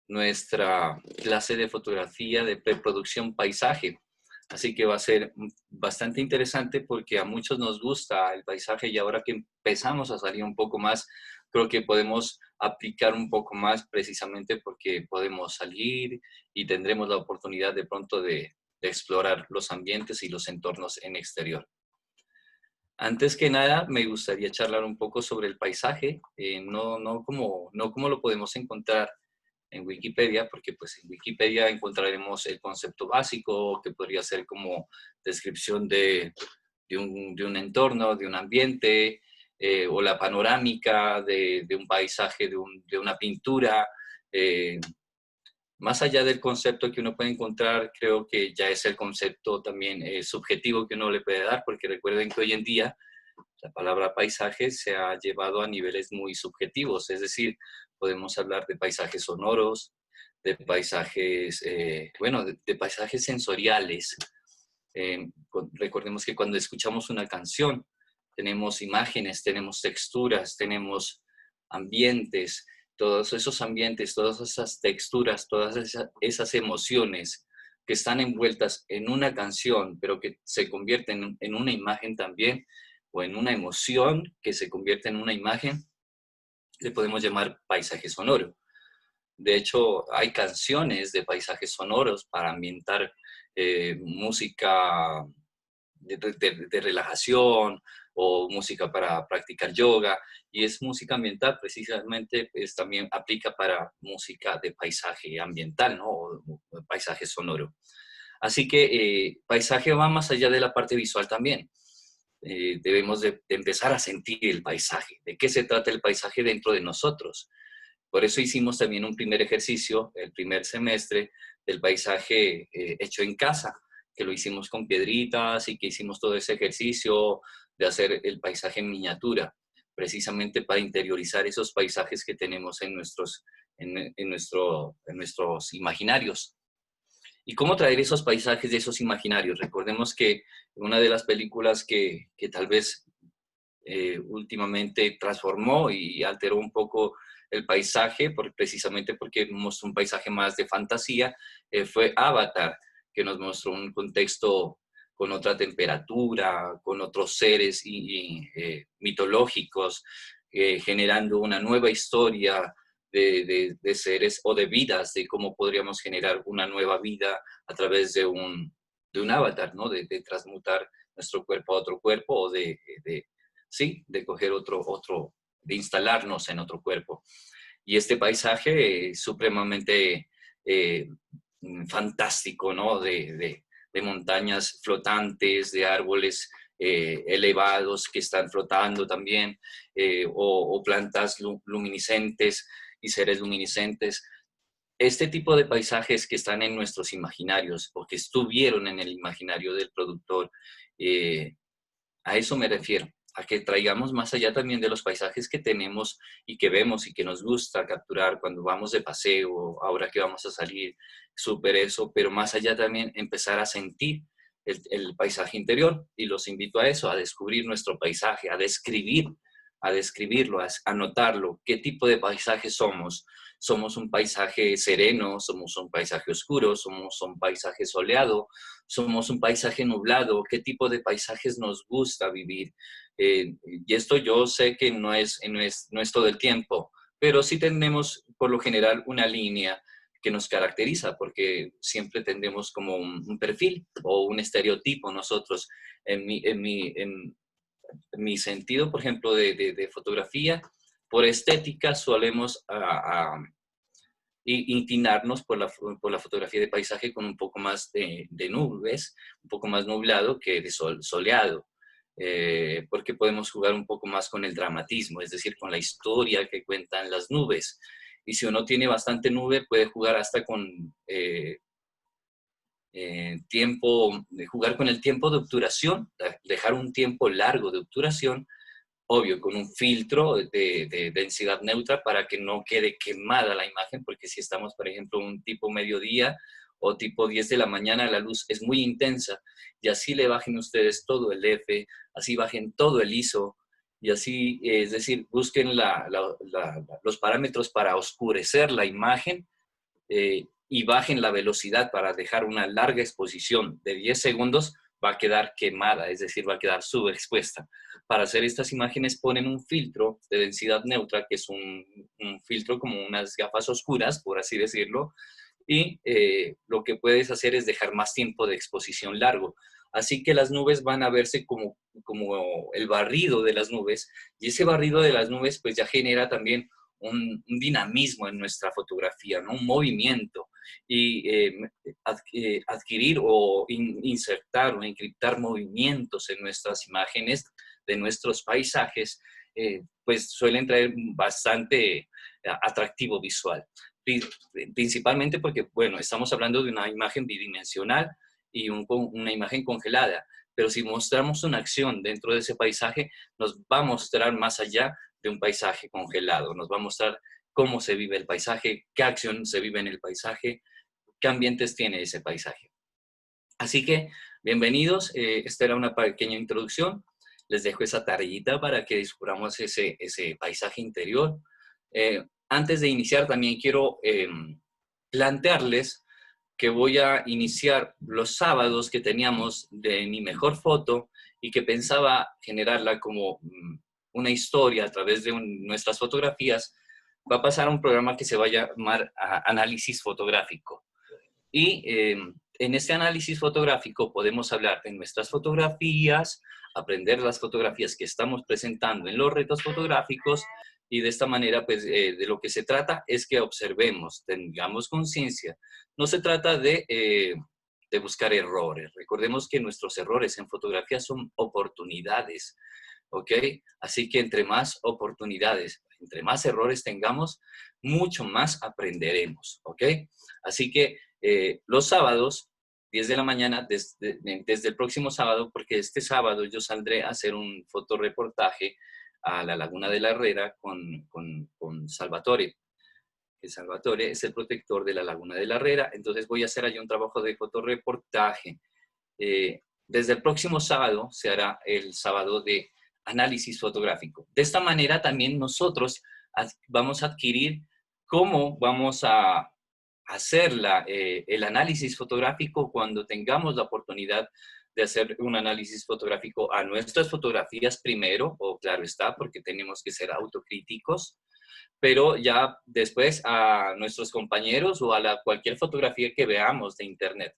nuestra clase de fotografía de preproducción paisaje. Así que va a ser bastante interesante porque a muchos nos gusta el paisaje y ahora que empezamos a salir un poco más, creo que podemos aplicar un poco más precisamente porque podemos salir y tendremos la oportunidad de pronto de explorar los ambientes y los entornos en exterior. Antes que nada, me gustaría charlar un poco sobre el paisaje, no como lo podemos encontrar en Wikipedia, porque pues en Wikipedia encontraremos el concepto básico, que podría ser como descripción de un entorno, de un ambiente, o la panorámica de un paisaje, de una pintura. eh, Más allá del concepto que uno puede encontrar, creo que ya es el concepto también subjetivo que uno le puede dar, porque recuerden que hoy en día la palabra paisaje se ha llevado a niveles muy subjetivos, es decir, podemos hablar de paisajes sonoros, de paisajes, bueno, de paisajes sensoriales. Recordemos que cuando escuchamos una canción, tenemos imágenes, tenemos texturas, tenemos ambientes, todos esos ambientes, todas esas texturas, todas esas emociones que están envueltas en una canción, pero que se convierten en una imagen también, o en una emoción que se convierte en una imagen, le podemos llamar paisaje sonoro. De hecho, hay canciones de paisajes sonoros para ambientar música de relajación o música para practicar yoga, y es música ambiental precisamente, pues también aplica para música de paisaje ambiental, ¿no? O paisaje sonoro. Así que paisaje va más allá de la parte visual también. Debemos de empezar a sentir el paisaje. ¿De qué se trata el paisaje dentro de nosotros? Por eso hicimos también un primer ejercicio, el primer semestre, del paisaje hecho en casa, que lo hicimos con piedritas y que hicimos todo ese ejercicio de hacer el paisaje en miniatura, precisamente para interiorizar esos paisajes que tenemos en nuestros imaginarios. ¿Y cómo traer esos paisajes de esos imaginarios? Recordemos que una de las películas que tal vez últimamente transformó y alteró un poco el paisaje, precisamente porque mostró un paisaje más de fantasía, fue Avatar, que nos mostró un contexto con otra temperatura, con otros seres mitológicos, generando una nueva historia de seres o de vidas, de cómo podríamos generar una nueva vida a través de un avatar, ¿no? De transmutar nuestro cuerpo a otro cuerpo o sí, de coger de instalarnos en otro cuerpo. Y este paisaje es supremamente eh, fantástico, ¿no? De montañas flotantes, de árboles elevados que están flotando también, o plantas luminiscentes y seres luminiscentes. Este tipo de paisajes que están en nuestros imaginarios o que estuvieron en el imaginario del productor, eh, a eso me refiero, a que traigamos más allá también de los paisajes que tenemos y que vemos y que nos gusta capturar cuando vamos de paseo, ahora que vamos a salir, súper eso, pero más allá también empezar a sentir el paisaje interior, y los invito a eso, a descubrir nuestro paisaje, a describirlo, a notarlo, qué tipo de paisaje somos. Somos un paisaje sereno, somos un paisaje oscuro, somos un paisaje soleado, somos un paisaje nublado, qué tipo de paisajes nos gusta vivir. Y esto yo sé que no es todo el tiempo, pero sí tenemos por lo general una línea que nos caracteriza, porque siempre tendremos como un perfil o un estereotipo nosotros. En mi sentido, por ejemplo, de fotografía, por estética solemos inclinarnos por la fotografía de paisaje con un poco más de nubes, un poco más nublado que de soleado, porque podemos jugar un poco más con el dramatismo, es decir, con la historia que cuentan las nubes. Y si uno tiene bastante nube, puede jugar hasta con jugar con el tiempo de obturación, dejar un tiempo largo de obturación, obvio, con un filtro de densidad neutra para que no quede quemada la imagen, porque si estamos, por ejemplo, un tipo mediodía o tipo 10 de la mañana, la luz es muy intensa, y así le bajen ustedes todo el F, así bajen todo el ISO, y así, es decir, busquen los parámetros para oscurecer la imagen y bajen la velocidad para dejar una larga exposición de 10 segundos, va a quedar quemada, es decir, va a quedar subexpuesta. Para hacer estas imágenes ponen un filtro de densidad neutra, que es un filtro como unas gafas oscuras, por así decirlo, y lo que puedes hacer es dejar más tiempo de exposición largo. Así que las nubes van a verse como el barrido de las nubes, y ese barrido de las nubes pues ya genera también un dinamismo en nuestra fotografía, ¿no? Un movimiento, y adquirir o insertar o encriptar movimientos en nuestras imágenes de nuestros paisajes, pues suelen traer bastante atractivo visual. Principalmente porque, bueno, estamos hablando de una imagen bidimensional y una imagen congelada, pero si mostramos una acción dentro de ese paisaje, nos va a mostrar más allá de un paisaje congelado, nos va a mostrar cómo se vive el paisaje, qué acción se vive en el paisaje, qué ambientes tiene ese paisaje. Así que, bienvenidos, esta era una pequeña introducción, les dejo esa tareita para que descubramos ese paisaje interior. Antes de iniciar, también quiero plantearles que voy a iniciar los sábados que teníamos de mi mejor foto y que pensaba generarla como una historia a través de nuestras fotografías. Va a pasar a un programa que se va a llamar Análisis Fotográfico. Y en este análisis fotográfico podemos hablar de nuestras fotografías, aprender las fotografías que estamos presentando en los retos fotográficos, y de esta manera, pues, de lo que se trata es que observemos, tengamos conciencia. No se trata de buscar errores. Recordemos que nuestros errores en fotografía son oportunidades, ¿ok? Así que entre más oportunidades, entre más errores tengamos, mucho más aprenderemos, ¿ok? Así que los sábados, 10 de la mañana, desde el próximo sábado, porque este sábado yo saldré a hacer un fotoreportaje a la Laguna de la Herrera con Salvatore. Que Salvatore es el protector de la Laguna de la Herrera, entonces voy a hacer allí un trabajo de fotoreportaje. Desde el próximo sábado se hará el sábado de análisis fotográfico. De esta manera también nosotros vamos a adquirir cómo vamos a hacer el análisis fotográfico cuando tengamos la oportunidad de hacer un análisis fotográfico a nuestras fotografías primero, o claro está, porque tenemos que ser autocríticos, pero ya después a nuestros compañeros o a cualquier fotografía que veamos de internet.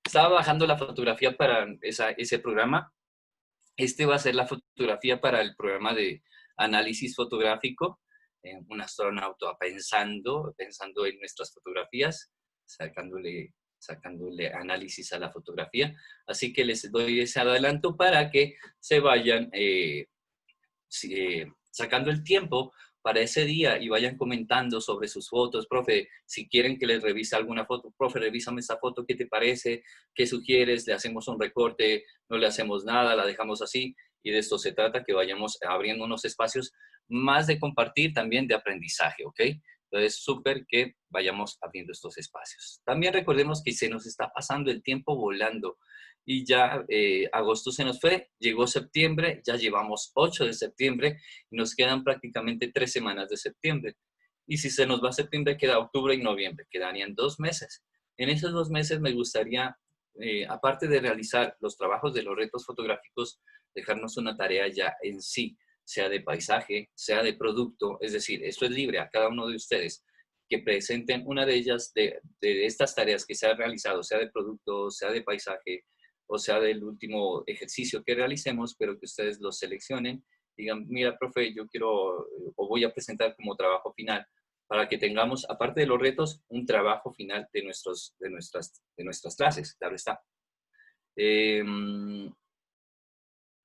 Estaba bajando la fotografía para ese programa. Este va a ser la fotografía para el programa de análisis fotográfico. Un astronauta pensando en nuestras fotografías, sacándole análisis a la fotografía. Así que les doy ese adelanto para que se vayan sacando el tiempo para ese día y vayan comentando sobre sus fotos. Profe, si quieren que les revise alguna foto, profe, revísame esta foto, ¿qué te parece? ¿Qué sugieres? ¿Le hacemos un recorte? ¿No le hacemos nada? ¿La dejamos así? Y de esto se trata, que vayamos abriendo unos espacios más de compartir, también de aprendizaje, ¿ok? Entonces, súper que vayamos abriendo estos espacios. También recordemos que se nos está pasando el tiempo volando y ya agosto se nos fue, llegó septiembre, ya llevamos 8 de septiembre y nos quedan prácticamente 3 semanas de septiembre. Y si se nos va septiembre, queda octubre y noviembre, quedarían 2 meses. En esos 2 meses me gustaría, aparte de realizar los trabajos de los retos fotográficos, dejarnos una tarea ya en sí, sea de paisaje, sea de producto, es decir, esto es libre a cada uno de ustedes, que presenten una de ellas, de estas tareas que se ha realizado, sea de producto, sea de paisaje, o sea del último ejercicio que realicemos, pero que ustedes los seleccionen, digan, mira, profe, yo quiero o voy a presentar como trabajo final, para que tengamos, aparte de los retos, un trabajo final de nuestras clases, claro está.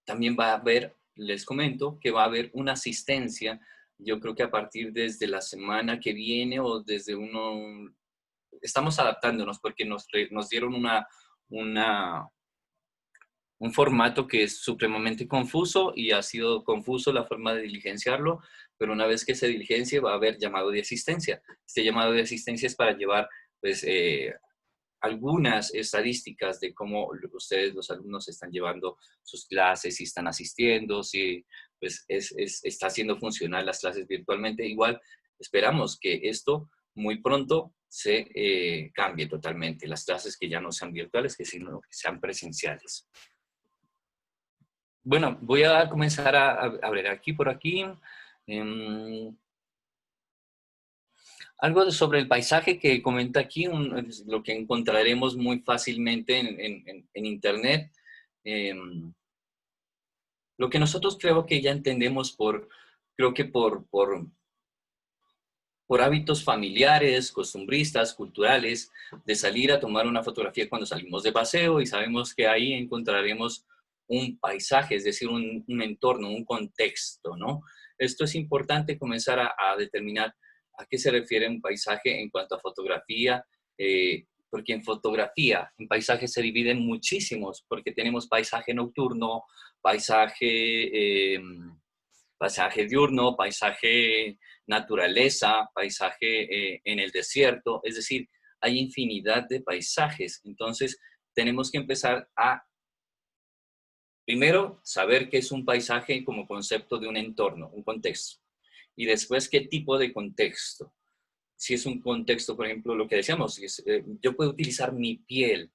También va a haber, les comento, que va a haber una asistencia, yo creo que a partir desde la semana que viene o desde estamos adaptándonos porque nos dieron un formato que es supremamente confuso y ha sido confuso la forma de diligenciarlo, pero una vez que se diligencie va a haber llamado de asistencia. Este llamado de asistencia es para llevar, pues, algunas estadísticas de cómo ustedes, los alumnos, están llevando sus clases, si están asistiendo, si pues está haciendo funcionar las clases virtualmente. Igual esperamos que esto muy pronto se cambie totalmente, las clases que ya no sean virtuales, que sino que sean presenciales. Bueno, voy a comenzar a ver aquí por aquí. Algo sobre el paisaje que comenta aquí, lo que encontraremos muy fácilmente en Internet. Lo que nosotros creo que ya entendemos creo que por hábitos familiares, costumbristas, culturales, de salir a tomar una fotografía cuando salimos de paseo y sabemos que ahí encontraremos un paisaje, es decir, un entorno, un contexto, ¿no? Esto es importante comenzar a determinar a qué se refiere un paisaje en cuanto a fotografía, porque en fotografía, en paisaje se dividen muchísimos, porque tenemos paisaje nocturno, paisaje... paisaje diurno, paisaje naturaleza, paisaje en el desierto, es decir, hay infinidad de paisajes. Entonces, tenemos que empezar a, primero, saber qué es un paisaje como concepto de un entorno, un contexto. Y después, qué tipo de contexto. Si es un contexto, por ejemplo, lo que decíamos, yo puedo utilizar mi piel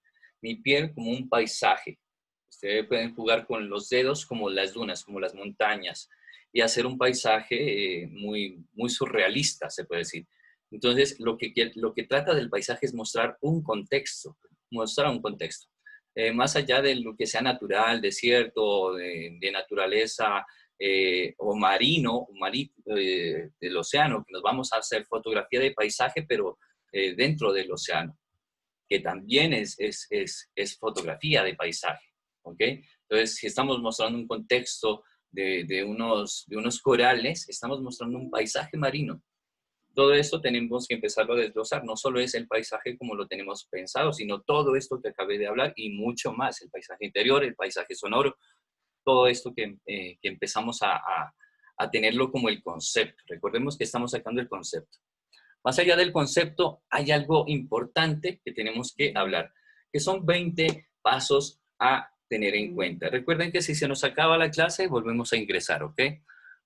como un paisaje. Ustedes pueden jugar con los dedos como las dunas, como las montañas, y hacer un paisaje muy surrealista, se puede decir. Entonces, lo que trata del paisaje es mostrar un contexto. Más allá de lo que sea natural, desierto, de naturaleza o marino, del océano, que nos vamos a hacer fotografía de paisaje, pero dentro del océano, que también es fotografía de paisaje. ¿Ok? Entonces, si estamos mostrando un contexto de unos corales, estamos mostrando un paisaje marino. Todo esto tenemos que empezarlo a desglosar. No solo es el paisaje como lo tenemos pensado, sino todo esto que acabé de hablar y mucho más. El paisaje interior, el paisaje sonoro, todo esto que empezamos a tenerlo como el concepto. Recordemos que estamos sacando el concepto. Más allá del concepto, hay algo importante que tenemos que hablar, que son 20 pasos a tener en cuenta. Recuerden que si se nos acaba la clase, volvemos a ingresar, ¿ok?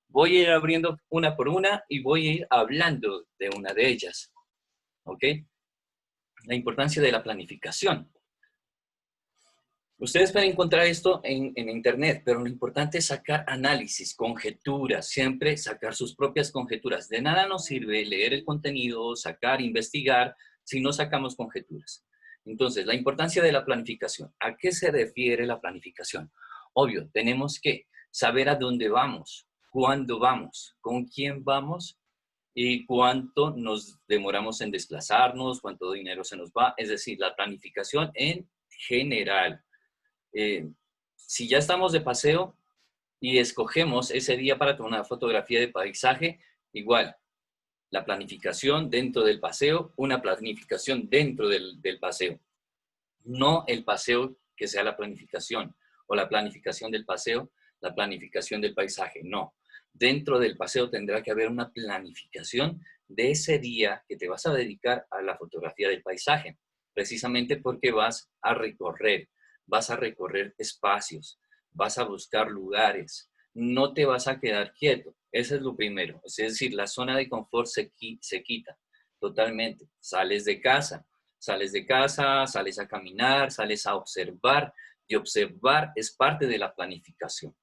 Voy a ir abriendo una por una y voy a ir hablando de una de ellas, ¿ok? La importancia de la planificación. Ustedes pueden encontrar esto en Internet, pero lo importante es sacar análisis, conjeturas, siempre sacar sus propias conjeturas. De nada nos sirve leer el contenido, sacar, investigar, si no sacamos conjeturas. Entonces, la importancia de la planificación. ¿A qué se refiere la planificación? Obvio, tenemos que saber a dónde vamos, cuándo vamos, con quién vamos y cuánto nos demoramos en desplazarnos, cuánto dinero se nos va. Es decir, la planificación en general. Eh, si ya estamos de paseo y escogemos ese día para tomar una fotografía de paisaje, igual, la planificación dentro del paseo, una planificación dentro del paseo. No el paseo que sea la planificación o la planificación del paseo, la planificación del paisaje, no. Dentro del paseo tendrá que haber una planificación de ese día que te vas a dedicar a la fotografía del paisaje, precisamente porque vas a recorrer espacios, vas a buscar lugares, no te vas a quedar quieto. Eso es lo primero. Es decir, la zona de confort se quita totalmente. Sales de casa, sales a caminar, sales a observar, y observar es parte de la planificación.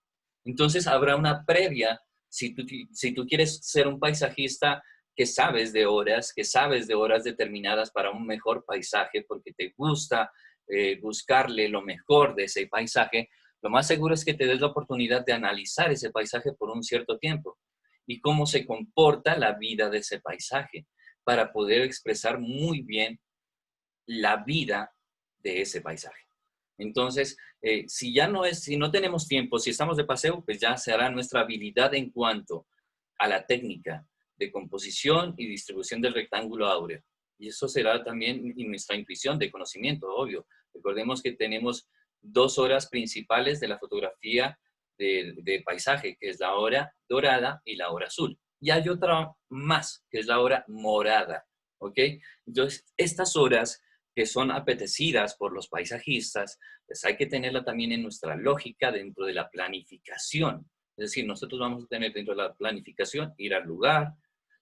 Entonces habrá una previa, si tú quieres ser un paisajista que sabes de horas determinadas para un mejor paisaje, porque te gusta buscarle lo mejor de ese paisaje, lo más seguro es que te des la oportunidad de analizar ese paisaje por un cierto tiempo y cómo se comporta la vida de ese paisaje para poder expresar muy bien la vida de ese paisaje. Entonces, si no tenemos tiempo, si estamos de paseo, pues ya será nuestra habilidad en cuanto a la técnica de composición y distribución del rectángulo áureo. Y eso será también nuestra intuición de conocimiento, obvio. Recordemos que tenemos 2 horas principales de la fotografía de paisaje, que es la hora dorada y la hora azul. Y hay otra más, que es la hora morada, ¿ok? Entonces, estas horas que son apetecidas por los paisajistas, pues hay que tenerla también en nuestra lógica dentro de la planificación. Es decir, nosotros vamos a tener dentro de la planificación ir al lugar,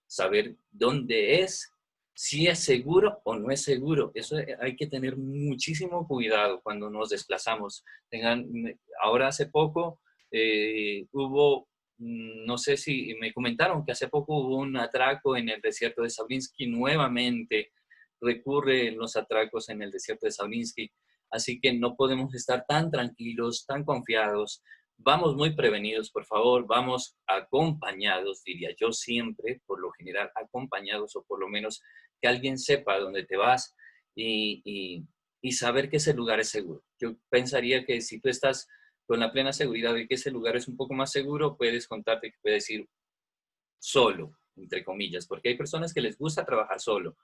saber dónde es, si es seguro o no es seguro. Eso hay que tener muchísimo cuidado cuando nos desplazamos. Ahora hace poco hubo, no sé si me comentaron que hace poco hubo un atraco en el desierto de Sablinsky. Nuevamente recurren los atracos en el desierto de Sablinsky. Así que no podemos estar tan tranquilos, tan confiados. Vamos muy prevenidos, por favor, vamos acompañados, diría yo siempre, por lo general acompañados, o por lo menos que alguien sepa dónde te vas y saber que ese lugar es seguro. Yo pensaría que si tú estás con la plena seguridad de que ese lugar es un poco más seguro, puedes contarte que puedes ir solo, entre comillas, porque hay personas que les gusta trabajar solo,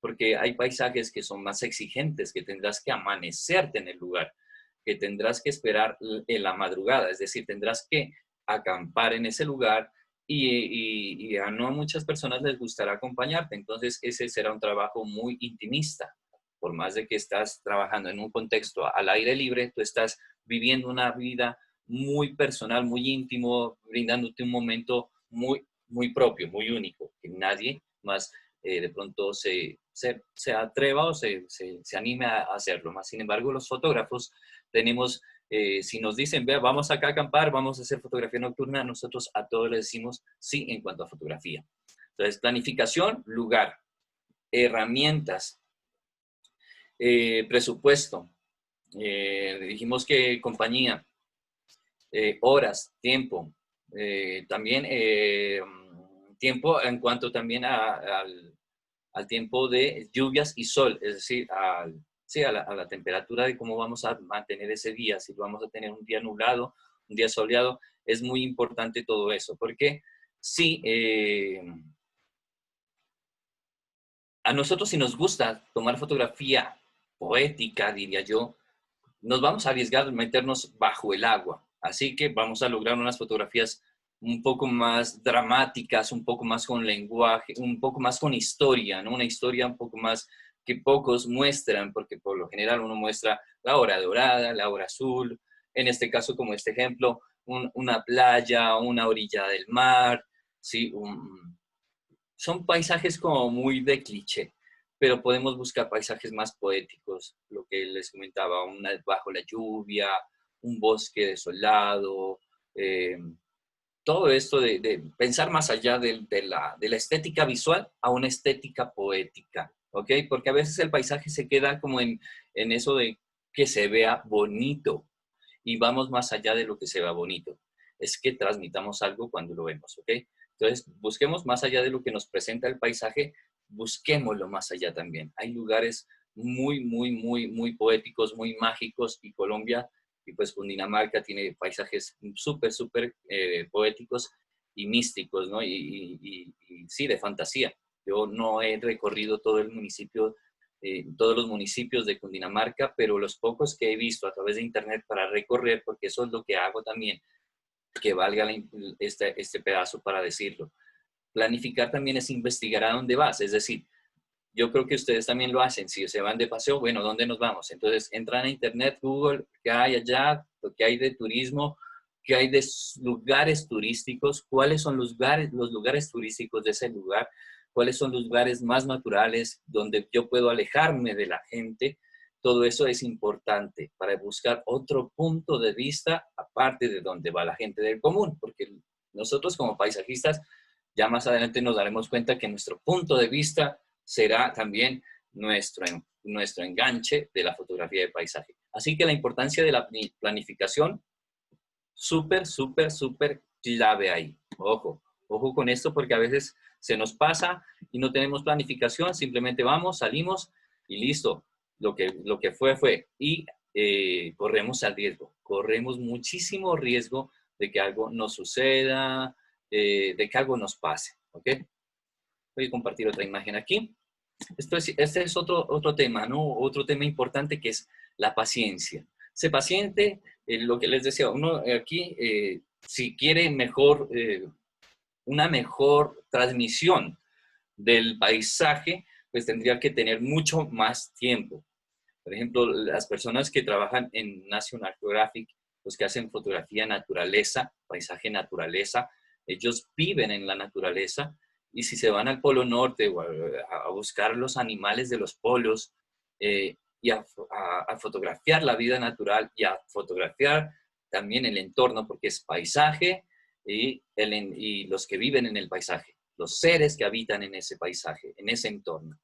porque hay paisajes que son más exigentes, que tendrás que amanecerte en el lugar, que tendrás que esperar en la madrugada, es decir, tendrás que acampar en ese lugar y a no muchas personas les gustará acompañarte, entonces ese será un trabajo muy intimista. Por más de que estás trabajando en un contexto al aire libre, tú estás viviendo una vida muy personal, muy íntimo, brindándote un momento muy propio, muy único, que nadie más de pronto se atreva o se anime a hacerlo. Más sin embargo, los fotógrafos tenemos, si nos dicen, vea, vamos acá a acampar, vamos a hacer fotografía nocturna, nosotros a todos les decimos sí en cuanto a fotografía. Entonces, planificación, lugar, herramientas, presupuesto, dijimos que compañía, horas, tiempo, también tiempo en cuanto también al tiempo de lluvias y sol, es decir, sí, a la temperatura de cómo vamos a mantener ese día, si vamos a tener un día nublado, un día soleado, es muy importante todo eso, porque sí, a nosotros si nos gusta tomar fotografía poética, diría yo, nos vamos a arriesgar a meternos bajo el agua. Así que vamos a lograr unas fotografías un poco más dramáticas, un poco más con lenguaje, un poco más con historia, ¿no? Una historia un poco más que pocos muestran, porque por lo general uno muestra la hora dorada, la hora azul, en este caso como este ejemplo, una playa, una orilla del mar, ¿sí? Son paisajes como muy de cliché, pero podemos buscar paisajes más poéticos, lo que les comentaba, bajo la lluvia, un bosque desolado, todo esto de pensar más allá de la estética visual a una estética poética, ¿ok? Porque a veces el paisaje se queda como en eso de que se vea bonito y vamos más allá de lo que se vea bonito. Es que transmitamos algo cuando lo vemos, ¿ok? Entonces, busquemos más allá de lo que nos presenta el paisaje, busquémoslo más allá también. Hay lugares muy poéticos, muy mágicos y Colombia y pues Cundinamarca tiene paisajes súper poéticos y místicos, ¿no? Y sí, de fantasía. Yo no he recorrido todo el municipio, todos los municipios de Cundinamarca, pero los pocos que he visto a través de internet para recorrer, porque eso es lo que hago también, que valga este pedazo para decirlo. Planificar también es investigar a dónde vas, es decir, yo creo que ustedes también lo hacen. Si se van de paseo, bueno, ¿dónde nos vamos? Entonces entran a internet, Google, ¿qué hay allá? ¿Qué hay de turismo? ¿Qué hay de lugares turísticos? ¿Cuáles son los lugares turísticos de ese lugar? ¿Cuáles son los lugares más naturales donde yo puedo alejarme de la gente? Todo eso es importante para buscar otro punto de vista aparte de donde va la gente del común, porque nosotros como paisajistas ya más adelante nos daremos cuenta que nuestro punto de vista será también nuestro enganche de la fotografía de paisaje. Así que la importancia de la planificación, súper clave ahí. Ojo con esto porque a veces se nos pasa y no tenemos planificación, simplemente vamos, salimos y listo. Lo que fue. Y corremos al riesgo, corremos muchísimo riesgo de que algo nos suceda, de que algo nos pase. ¿Ok? Voy a compartir otra imagen aquí. Este es otro tema, ¿no? Otro tema importante que es la paciencia. Sé paciente, lo que les decía, uno aquí, si quiere una mejor transmisión del paisaje, pues tendría que tener mucho más tiempo. Por ejemplo, las personas que trabajan en National Geographic los que hacen fotografía naturaleza, paisaje naturaleza, ellos viven en la naturaleza y si se van al Polo Norte o a buscar los animales de los polos y a fotografiar la vida natural y a fotografiar también el entorno, porque es paisaje y los que viven en el paisaje, los seres que habitan en ese paisaje, en ese entorno.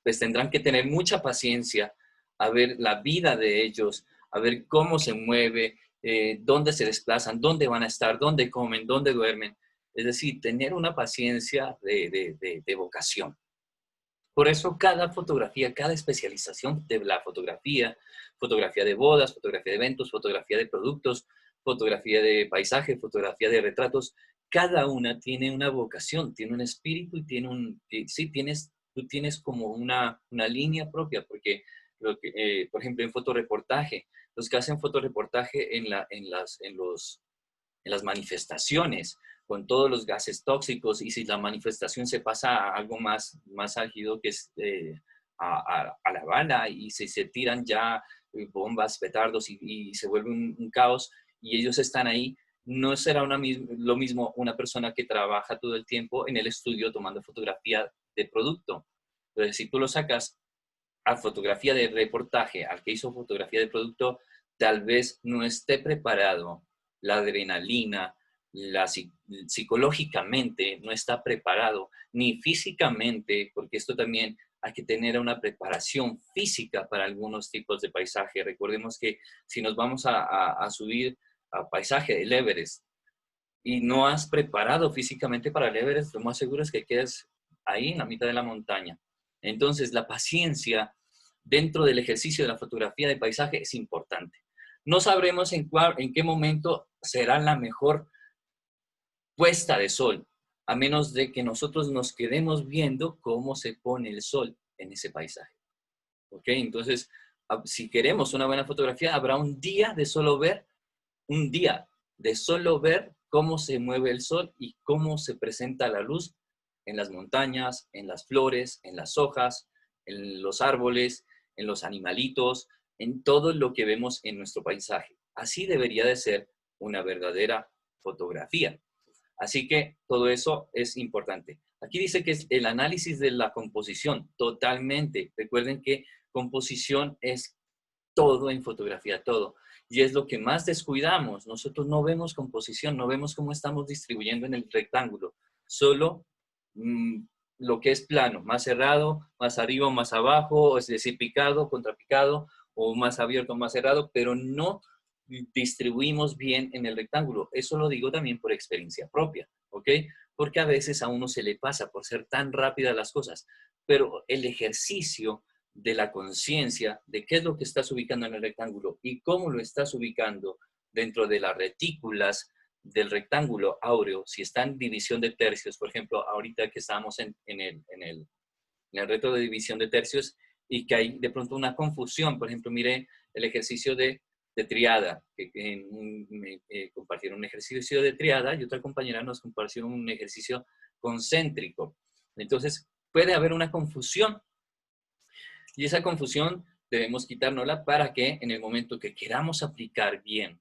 Pues tendrán que tener mucha paciencia a ver la vida de ellos, a ver cómo se mueve, dónde se desplazan, dónde van a estar, dónde comen, dónde duermen. Es decir, tener una paciencia de vocación. Por eso cada fotografía, cada especialización de la fotografía, fotografía de bodas, fotografía de eventos, fotografía de productos, fotografía de paisaje, fotografía de retratos, cada una tiene una vocación, tiene un espíritu y tiene sí, tú tienes como una línea propia, porque por ejemplo, en fotoreportaje, los que hacen fotoreportaje en las manifestaciones, con todos los gases tóxicos, y si la manifestación se pasa a algo más álgido, que es a la bala, y se tiran ya bombas, petardos, y se vuelve un caos, y ellos están ahí, no será lo mismo una persona que trabaja todo el tiempo en el estudio tomando fotografía de producto. Entonces, si tú lo sacas a fotografía de reportaje, al que hizo fotografía de producto, tal vez no esté preparado. La adrenalina, psicológicamente no está preparado, ni físicamente, porque esto también hay que tener una preparación física para algunos tipos de paisaje. Recordemos que si nos vamos a subir a paisaje del Everest y no has preparado físicamente para el Everest, lo más seguro es que quedes ahí en la mitad de la montaña. Entonces, la paciencia dentro del ejercicio de la fotografía de paisaje es importante. No sabremos en qué momento será la mejor puesta de sol, a menos de que nosotros nos quedemos viendo cómo se pone el sol en ese paisaje. ¿Ok? Entonces, si queremos una buena fotografía, habrá un día de solo ver cómo se mueve el sol y cómo se presenta la luz en las montañas, en las flores, en las hojas, en los árboles, en los animalitos, en todo lo que vemos en nuestro paisaje. Así debería de ser una verdadera fotografía. Así que todo eso es importante. Aquí dice que es el análisis de la composición, totalmente. Recuerden que composición es todo en fotografía, todo. Y es lo que más descuidamos. Nosotros no vemos composición, no vemos cómo estamos distribuyendo en el rectángulo. Solo lo que es plano, más cerrado, más arriba, más abajo, es decir, picado, contrapicado, o más abierto, más cerrado, pero no distribuimos bien en el rectángulo. Eso lo digo también por experiencia propia, ¿ok? Porque a veces a uno se le pasa por ser tan rápidas las cosas, pero el ejercicio de la conciencia de qué es lo que estás ubicando en el rectángulo y cómo lo estás ubicando dentro de las retículas del rectángulo áureo, si está en división de tercios, por ejemplo, ahorita que estamos en el reto de división de tercios y que hay de pronto una confusión, por ejemplo, mire el ejercicio de triada, que me compartieron un ejercicio de triada y otra compañera nos compartió un ejercicio concéntrico. Entonces, puede haber una confusión y esa confusión debemos quitárnosla para que en el momento que queramos aplicar bien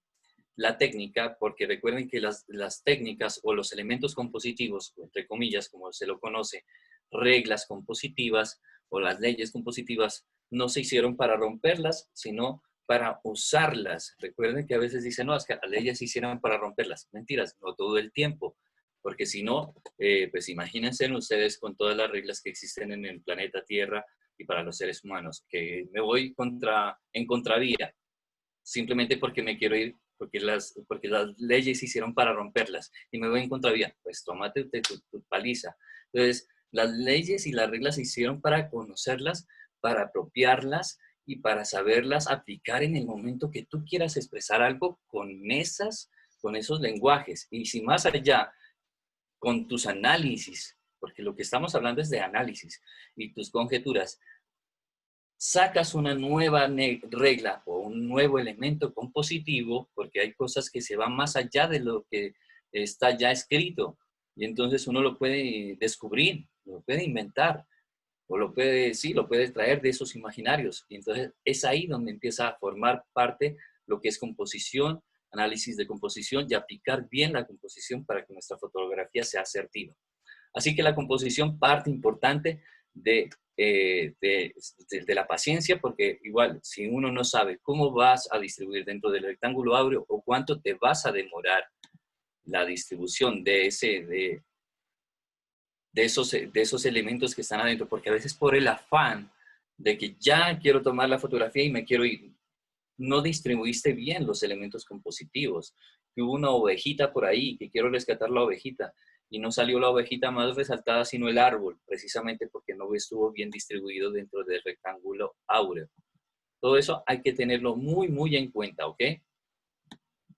la técnica, porque recuerden que las técnicas o los elementos compositivos, entre comillas, como se lo conoce, reglas compositivas o las leyes compositivas, no se hicieron para romperlas, sino para usarlas. Recuerden que a veces dicen, no, es que las leyes se hicieron para romperlas. Mentiras, no todo el tiempo, porque si no, pues imagínense ustedes con todas las reglas que existen en el planeta Tierra y para los seres humanos, que me voy en contravía, simplemente porque me quiero ir, porque las leyes se hicieron para romperlas y me voy en contravía, pues tómate tu paliza. Entonces, las leyes y las reglas se hicieron para conocerlas, para apropiarlas y para saberlas aplicar en el momento que tú quieras expresar algo con esos lenguajes. Y si más allá, con tus análisis, porque lo que estamos hablando es de análisis y tus conjeturas, sacas una nueva regla o un nuevo elemento compositivo, porque hay cosas que se van más allá de lo que está ya escrito, y entonces uno lo puede descubrir, lo puede inventar, o lo puede traer de esos imaginarios, y entonces es ahí donde empieza a formar parte lo que es composición, análisis de composición y aplicar bien la composición para que nuestra fotografía sea asertiva. Así que la composición, parte importante de la paciencia, porque igual, si uno no sabe cómo vas a distribuir dentro del rectángulo áureo o cuánto te vas a demorar la distribución de esos elementos que están adentro, porque a veces por el afán de que ya quiero tomar la fotografía y me quiero ir, no distribuiste bien los elementos compositivos. Que hubo una ovejita por ahí, que quiero rescatar la ovejita, y no salió la ovejita más resaltada, sino el árbol, precisamente porque no estuvo bien distribuido dentro del rectángulo áureo. Todo eso hay que tenerlo muy, muy en cuenta, ¿ok?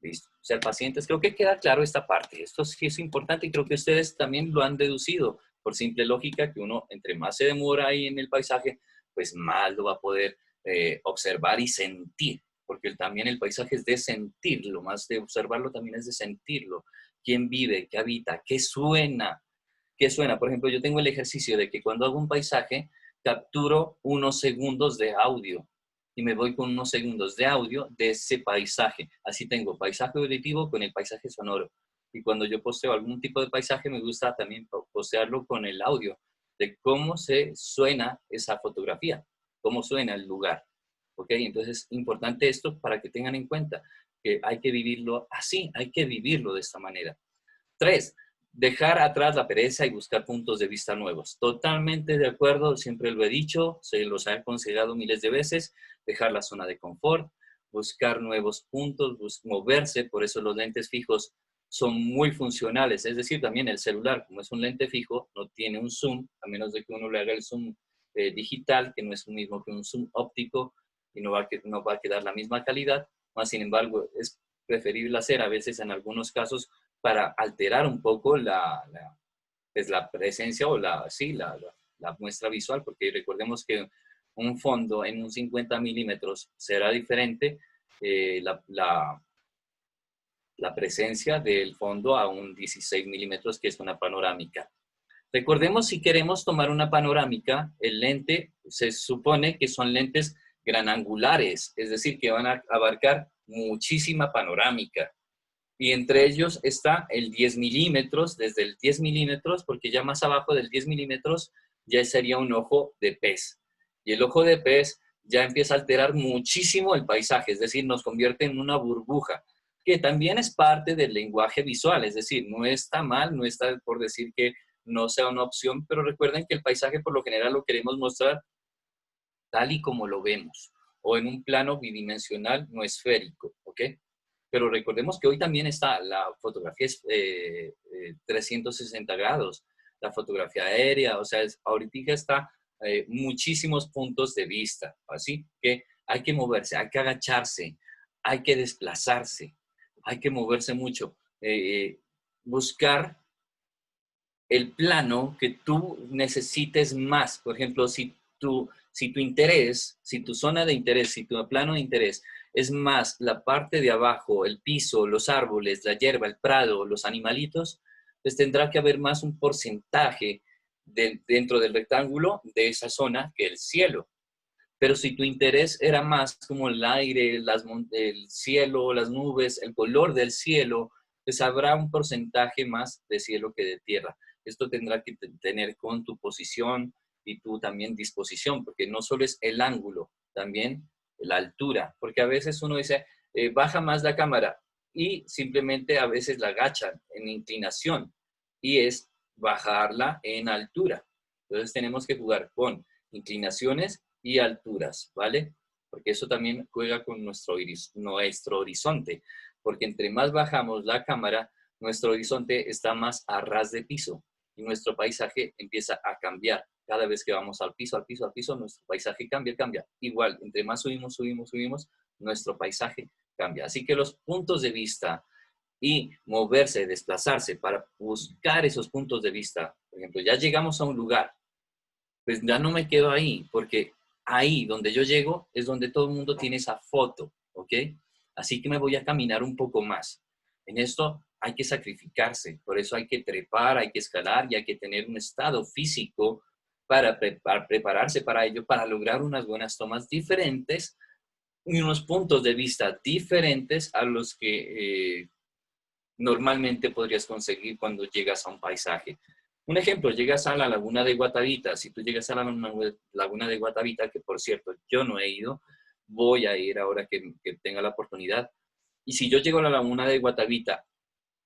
Listo. Ser pacientes. Creo que queda claro esta parte. Esto sí es importante y creo que ustedes también lo han deducido por simple lógica que uno, entre más se demora ahí en el paisaje, pues más lo va a poder observar y sentir. Porque también el paisaje es de sentirlo, más de observarlo también es de sentirlo. ¿Quién vive? ¿Qué habita? ¿Qué suena? ¿Qué suena? Por ejemplo, yo tengo el ejercicio de que cuando hago un paisaje, capturo unos segundos de audio y me voy con unos segundos de audio de ese paisaje. Así tengo paisaje auditivo con el paisaje sonoro. Y cuando yo posteo algún tipo de paisaje, me gusta también postearlo con el audio, de cómo se suena esa fotografía, cómo suena el lugar. ¿Ok? Entonces, es importante esto para que tengan en cuenta que hay que vivirlo así, hay que vivirlo de esta manera. 3, dejar atrás la pereza y buscar puntos de vista nuevos. Totalmente de acuerdo, siempre lo he dicho, se los he aconsejado miles de veces, dejar la zona de confort, buscar nuevos puntos, moverse, por eso los lentes fijos son muy funcionales, es decir, también el celular, como es un lente fijo, no tiene un zoom, a menos de que uno le haga el zoom digital, que no es lo mismo que un zoom óptico y no va a quedar la misma calidad, más sin embargo, es preferible hacer a veces en algunos casos para alterar un poco pues la presencia o la muestra visual, porque recordemos que un fondo en un 50 milímetros será diferente la presencia del fondo a un 16 milímetros, que es una panorámica. Recordemos, si queremos tomar una panorámica, el lente se supone que son lentes granangulares, es decir, que van a abarcar muchísima panorámica. Y entre ellos está el 10 milímetros, desde el 10 milímetros, porque ya más abajo del 10 milímetros ya sería un ojo de pez. Y el ojo de pez ya empieza a alterar muchísimo el paisaje, es decir, nos convierte en una burbuja, que también es parte del lenguaje visual, es decir, no está mal, no está por decir que no sea una opción, pero recuerden que el paisaje por lo general lo queremos mostrar tal y como lo vemos, o en un plano bidimensional no esférico, ¿ok? Pero recordemos que hoy también está la fotografía 360 grados, la fotografía aérea, o sea, ahorita está muchísimos puntos de vista, así que hay que moverse, hay que agacharse, hay que desplazarse, hay que moverse mucho, buscar el plano que tú necesites más. Por ejemplo, si tu interés, si tu zona de interés, si tu plano de interés es más la parte de abajo, el piso, los árboles, la hierba, el prado, los animalitos, pues tendrá que haber más un porcentaje dentro del rectángulo de esa zona que el cielo. Pero si tu interés era más como el aire, el cielo, las nubes, el color del cielo, pues habrá un porcentaje más de cielo que de tierra. Esto tendrá que tener con tu posición y tu también disposición, porque no solo es el ángulo, también la altura, porque a veces uno dice, baja más la cámara y simplemente a veces la agachan en inclinación y es bajarla en altura. Entonces tenemos que jugar con inclinaciones y alturas, ¿vale? Porque eso también juega con nuestro horizonte, porque entre más bajamos la cámara, nuestro horizonte está más a ras de piso y nuestro paisaje empieza a cambiar. Cada vez que vamos al piso, al piso, al piso, nuestro paisaje cambia, cambia. Igual, entre más subimos, subimos, subimos, nuestro paisaje cambia. Así que los puntos de vista y moverse, desplazarse para buscar esos puntos de vista. Por ejemplo, ya llegamos a un lugar, pues ya no me quedo ahí, porque ahí donde yo llego es donde todo el mundo tiene esa foto, ¿ok? Así que me voy a caminar un poco más. En esto hay que sacrificarse, por eso hay que trepar, hay que escalar y hay que tener un estado físico para prepararse para ello, para lograr unas buenas tomas diferentes unos puntos de vista diferentes a los que normalmente podrías conseguir cuando llegas a un paisaje. Un ejemplo, llegas a la laguna de Guatavita. Si tú llegas a la laguna de Guatavita, que por cierto yo no he ido, voy a ir ahora que tenga la oportunidad. Y si yo llego a la laguna de Guatavita,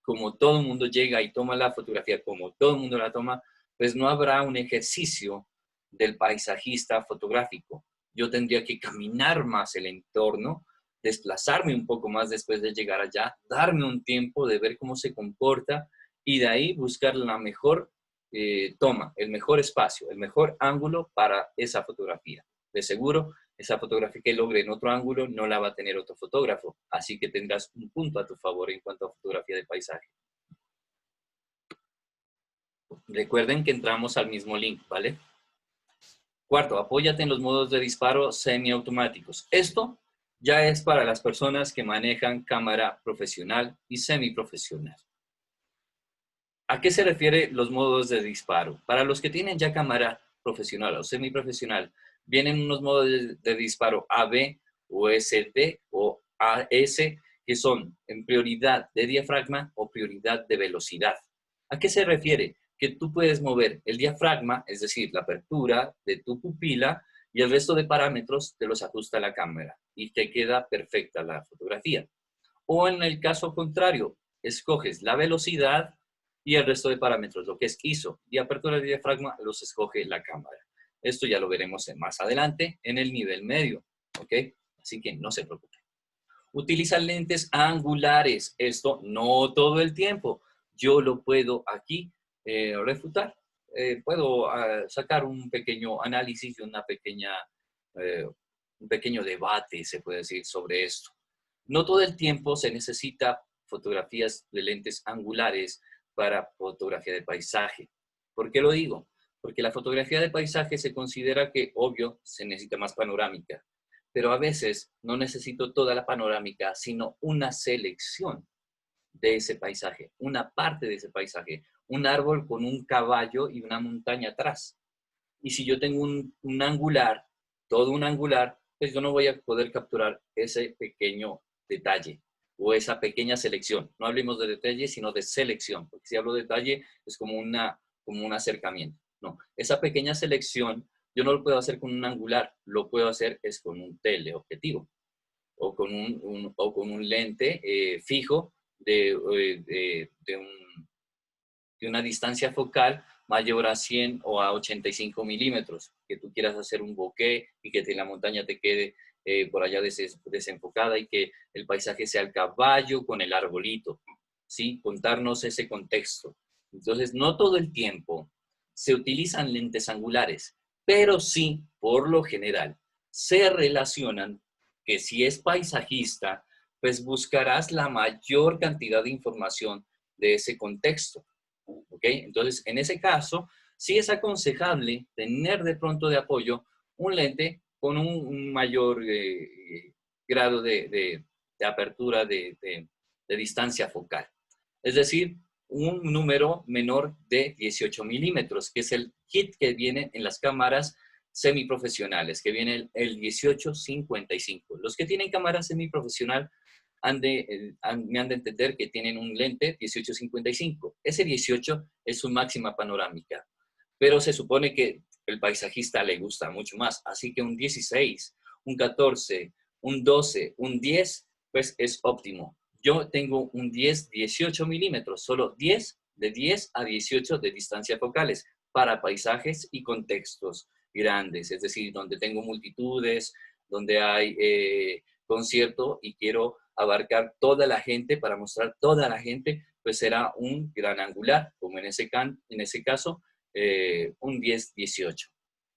como todo el mundo llega y toma la fotografía, como todo el mundo la toma, pues no habrá un ejercicio del paisajista fotográfico. Yo tendría que caminar más el entorno, desplazarme un poco más después de llegar allá, darme un tiempo de ver cómo se comporta y de ahí buscar la mejor toma, el mejor espacio, el mejor ángulo para esa fotografía. De seguro, esa fotografía que logre en otro ángulo no la va a tener otro fotógrafo, así que tendrás un punto a tu favor en cuanto a fotografía de paisaje. Recuerden que entramos al mismo link, ¿vale? Cuarto, apóyate en los modos de disparo semiautomáticos. Esto ya es para las personas que manejan cámara profesional y semiprofesional. ¿A qué se refiere los modos de disparo? Para los que tienen ya cámara profesional o semiprofesional, vienen unos modos de disparo AB o SD o AS, que son en prioridad de diafragma o prioridad de velocidad. ¿A qué se refiere? Que tú puedes mover el diafragma, es decir, la apertura de tu pupila, y el resto de parámetros te los ajusta la cámara y te queda perfecta la fotografía. O en el caso contrario, escoges la velocidad y el resto de parámetros, lo que es ISO y apertura de diafragma, los escoge la cámara. Esto ya lo veremos más adelante en el nivel medio, ¿ok? Así que no se preocupen. Utiliza lentes angulares. Esto no todo el tiempo. Yo lo puedo aquí refutar. Puedo sacar un pequeño análisis y un pequeño debate, se puede decir, sobre esto. No todo el tiempo se necesita fotografías de lentes angulares para fotografía de paisaje. ¿Por qué lo digo? Porque la fotografía de paisaje se considera que, obvio, se necesita más panorámica, pero a veces no necesito toda la panorámica, sino una selección de ese paisaje, una parte de ese paisaje, un árbol con un caballo y una montaña atrás. Y si yo tengo un angular, todo un angular, pues yo no voy a poder capturar ese pequeño detalle o esa pequeña selección. No hablemos de detalle, sino de selección, porque si hablo de detalle es como un acercamiento. No, esa pequeña selección yo no lo puedo hacer con un angular, lo puedo hacer es con un teleobjetivo o con un lente fijo de una distancia focal mayor a 100 o a 85 milímetros, que tú quieras hacer un bokeh y que la montaña te quede por allá desenfocada y que el paisaje sea el caballo con el arbolito, ¿sí? Contarnos ese contexto. Entonces, no todo el tiempo se utilizan lentes angulares, pero sí, por lo general, se relacionan que si es paisajista, pues buscarás la mayor cantidad de información de ese contexto. ¿Ok? Entonces, en ese caso, sí es aconsejable tener de pronto de apoyo un lente con un mayor grado de apertura de distancia focal. Es decir, un número menor de 18 milímetros, que es el kit que viene en las cámaras semiprofesionales, que viene el 18-55. Los que tienen cámara semiprofesional me han de entender que tienen un lente 18-55. Ese 18 es su máxima panorámica, pero se supone que el paisajista le gusta mucho más, así que un 16, un 14, un 12, un 10, pues es óptimo. Yo tengo un 10-18 milímetros, solo 10, de 10 a 18 de distancia focales para paisajes y contextos grandes, es decir, donde tengo multitudes, donde hay concierto y quiero abarcar toda la gente para mostrar toda la gente, pues será un gran angular, como en ese caso, un 10-18.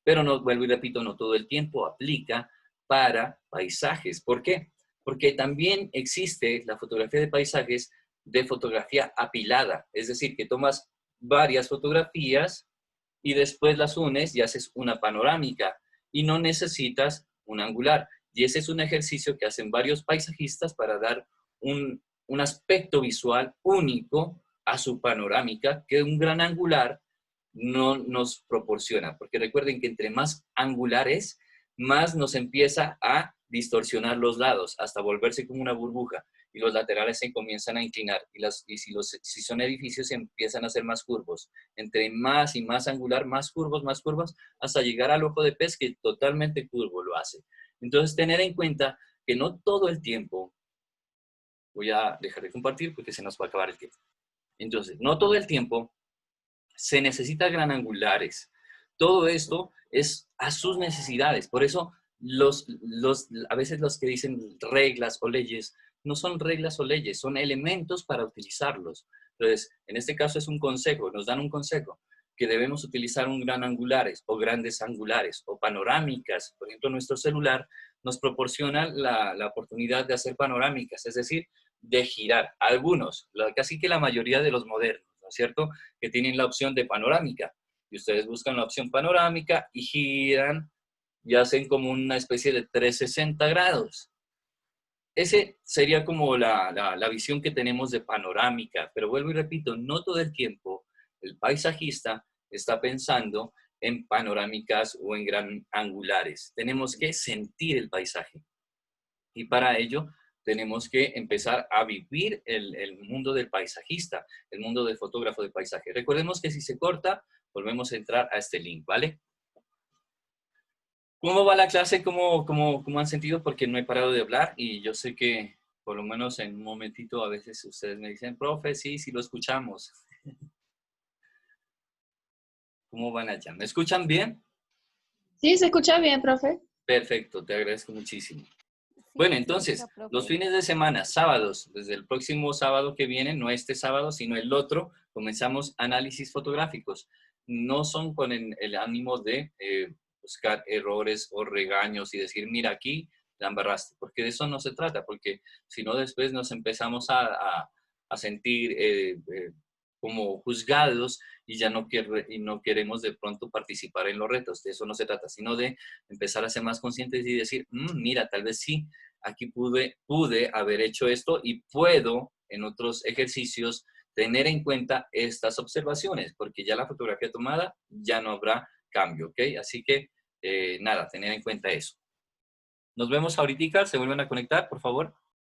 Pero no, vuelvo y repito, no todo el tiempo aplica para paisajes. ¿Por qué? Porque también existe la fotografía de paisajes de fotografía apilada, es decir, que tomas varias fotografías y después las unes y haces una panorámica y no necesitas un angular. Y ese es un ejercicio que hacen varios paisajistas para dar un aspecto visual único a su panorámica que un gran angular no nos proporciona. Porque recuerden que entre más angulares, más nos empieza a distorsionar los lados hasta volverse como una burbuja y los laterales se comienzan a inclinar y si son edificios se empiezan a hacer más curvos. Entre más y más angular, más curvos, hasta llegar al ojo de pez que totalmente curvo lo hace. Entonces, tener en cuenta que no todo el tiempo, voy a dejar de compartir porque se nos va a acabar el tiempo. Entonces, no todo el tiempo se necesita gran angulares. Todo esto es a sus necesidades. Por eso, a veces los que dicen reglas o leyes, no son reglas o leyes, son elementos para utilizarlos. Entonces, en este caso es un consejo, nos dan un consejo, que debemos utilizar un gran angulares o grandes angulares o panorámicas. Por ejemplo, nuestro celular nos proporciona la oportunidad de hacer panorámicas, es decir, de girar. Algunos, casi que la mayoría de los modernos, ¿no es cierto?, que tienen la opción de panorámica. Y ustedes buscan la opción panorámica y giran y hacen como una especie de 360 grados. Ese sería como la visión que tenemos de panorámica. Pero vuelvo y repito, no todo el tiempo el paisajista está pensando en panorámicas o en gran angulares. Tenemos que sentir el paisaje. Y para ello tenemos que empezar a vivir el mundo del paisajista, el mundo del fotógrafo de paisaje. Recordemos que si se corta, volvemos a entrar a este link, ¿vale? ¿Cómo va la clase? ¿Cómo han sentido? Porque no he parado de hablar y yo sé que por lo menos en un momentito a veces ustedes me dicen, profe, sí lo escuchamos. ¿Cómo van allá? ¿Me escuchan bien? Sí, se escucha bien, profe. Perfecto, te agradezco muchísimo. Sí, Bueno, se escucha, entonces, los profe. fines de semana, sábados, desde el próximo sábado que viene, no este sábado, sino el otro, comenzamos análisis fotográficos. No son con el ánimo de buscar errores o regaños y decir, mira, aquí la embarraste, porque de eso no se trata, porque si no después nos empezamos a sentir como juzgados y ya no queremos de pronto participar en los retos. De eso no se trata, sino de empezar a ser más conscientes y decir, mira, tal vez sí, aquí pude haber hecho esto y puedo en otros ejercicios tener en cuenta estas observaciones, porque ya la fotografía tomada ya no habrá cambio, ¿ok? Así que nada, tener en cuenta eso. Nos vemos ahorita, se vuelven a conectar, por favor.